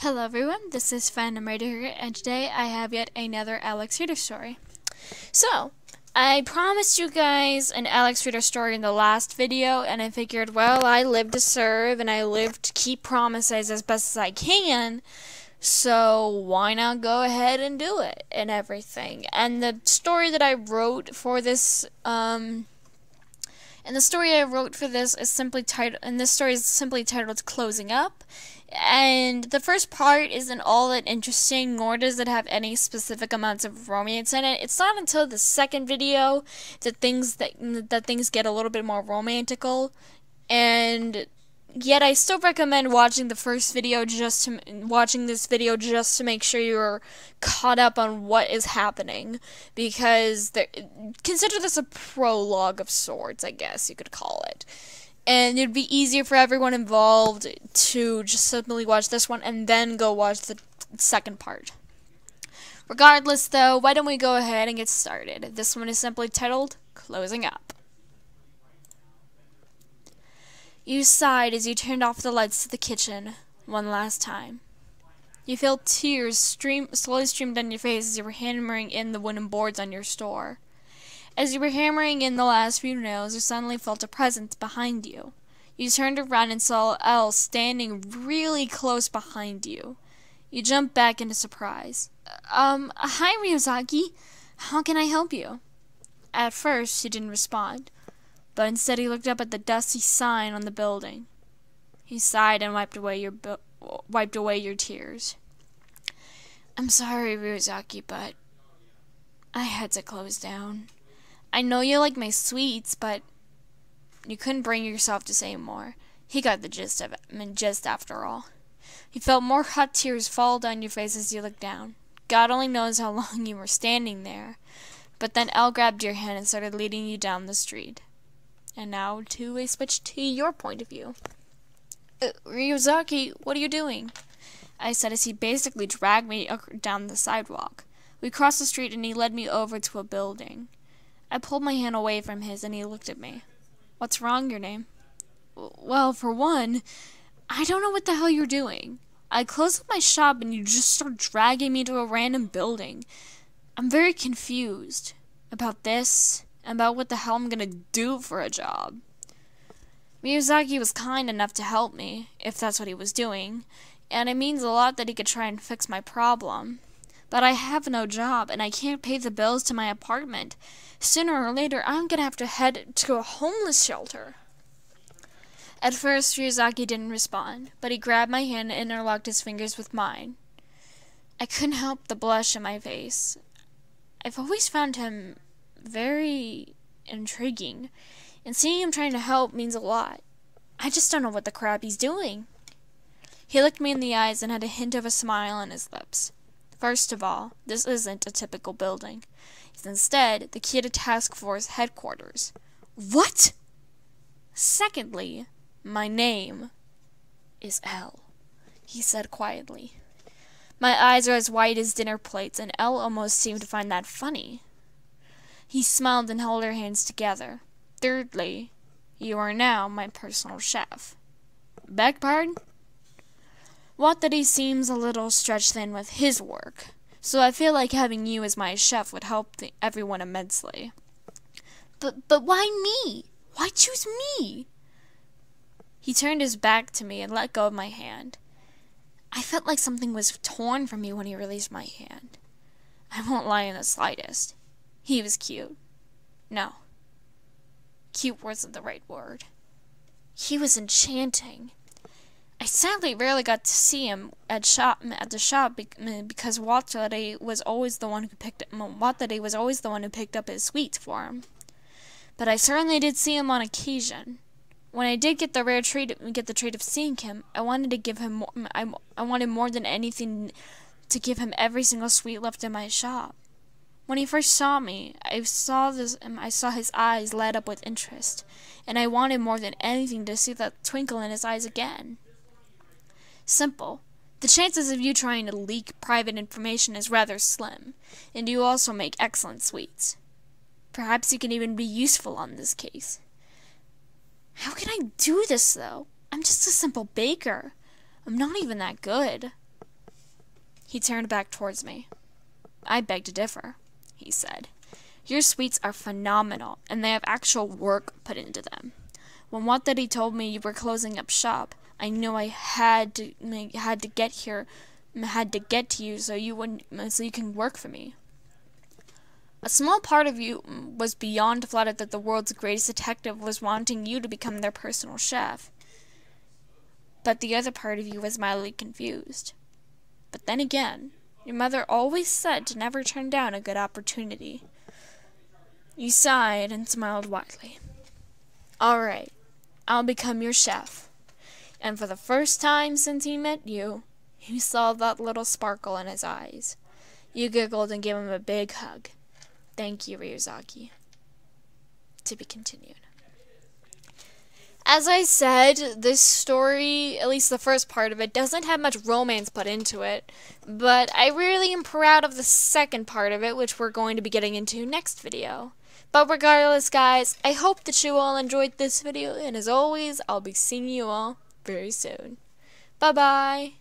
Hello everyone, this is Phantom Raider here, and today I have yet another Alex Ritter story. So, I promised you guys an Alex Ritter story in the last video, and I figured, well, I live to serve, and I live to keep promises as best as I can, so why not go ahead and do it, and everything. And the story that I wrote for this, is simply titled, and this story is simply titled Closing Up. And the first part isn't all that interesting, nor does it have any specific amounts of romance in it. It's not until the second video that things get a little bit more romantical, and yet I still recommend watching this video just to make sure you're caught up on what is happening, because consider this a prologue of sorts, I guess you could call it. And it'd be easier for everyone involved to just simply watch this one and then go watch the second part. Regardless, though, why don't we go ahead and get started? This one is simply titled Closing Up. You sighed as you turned off the lights to the kitchen one last time. You felt tears slowly stream down your face as you were hammering in the wooden boards on your store. As you were hammering in the last few nails, you suddenly felt a presence behind you. You turned around and saw Elle standing really close behind you. You jumped back into surprise. Hi, Ryuzaki. How can I help you? At first, she didn't respond, but instead he looked up at the dusty sign on the building. He sighed and wiped away your tears. I'm sorry, Ryuzaki, but I had to close down. I know you like my sweets, but you couldn't bring yourself to say more. He got the gist of it, just after all. He felt more hot tears fall down your face as you looked down. God only knows how long you were standing there. But then Elle grabbed your hand and started leading you down the street. And now to a switch to your point of view. Ryuzaki, what are you doing? I said as he basically dragged me down the sidewalk. We crossed the street and he led me over to a building. I pulled my hand away from his and he looked at me. What's wrong, your name? Well, for one, I don't know what the hell you're doing. I closed up my shop and you just start dragging me to a random building. I'm very confused about this, about what the hell I'm gonna do for a job. Miyazaki was kind enough to help me, if that's what he was doing, and it means a lot that he could try and fix my problem. But I have no job, and I can't pay the bills to my apartment. Sooner or later, I'm gonna have to head to a homeless shelter. At first, Ryuzaki didn't respond, but he grabbed my hand and interlocked his fingers with mine. I couldn't help the blush in my face. I've always found him very intriguing, and seeing him trying to help means a lot. I just don't know what the crap he's doing. He looked me in the eyes and had a hint of a smile on his lips. First of all, this isn't a typical building. It's instead the key to Task Force headquarters. What? Secondly, my name is Elle, he said quietly. My eyes are as white as dinner plates, and Elle almost seemed to find that funny. He smiled and held our hands together. Thirdly, you are now my personal chef. Beg pardon? Wataru seems a little stretched thin with his work, so I feel like having you as my chef would help everyone immensely. But why me? Why choose me? He turned his back to me and let go of my hand. I felt like something was torn from me when he released my hand. I won't lie in the slightest. He was cute. No. Cute wasn't the right word. He was enchanting. I sadly rarely got to see him at the shop because Wataru was always the one who picked up his sweets for him. But I certainly did see him on occasion. When I did get the treat of seeing him, I wanted to give him I wanted more than anything to give him every single sweet left in my shop. When he first saw me, I saw his eyes light up with interest, and I wanted more than anything to see that twinkle in his eyes again. Simple. The chances of you trying to leak private information is rather slim, and you also make excellent sweets. Perhaps you can even be useful on this case. How can I do this, though? I'm just a simple baker. I'm not even that good. He turned back towards me. I beg to differ, he said. Your sweets are phenomenal, and they have actual work put into them. When Wat Daddy told me you were closing up shop, I knew I had to get to you so you can work for me. A small part of you was beyond flattered that the world's greatest detective was wanting you to become their personal chef. But the other part of you was mildly confused. But then again, your mother always said to never turn down a good opportunity. You sighed and smiled widely. All right, I'll become your chef. And for the first time since he met you, you saw that little sparkle in his eyes. You giggled and gave him a big hug. Thank you, Ryuzaki. To be continued. As I said, this story, at least the first part of it, doesn't have much romance put into it, but I really am proud of the second part of it, which we're going to be getting into next video. But regardless, guys, I hope that you all enjoyed this video, and as always, I'll be seeing you all very soon. Bye-bye!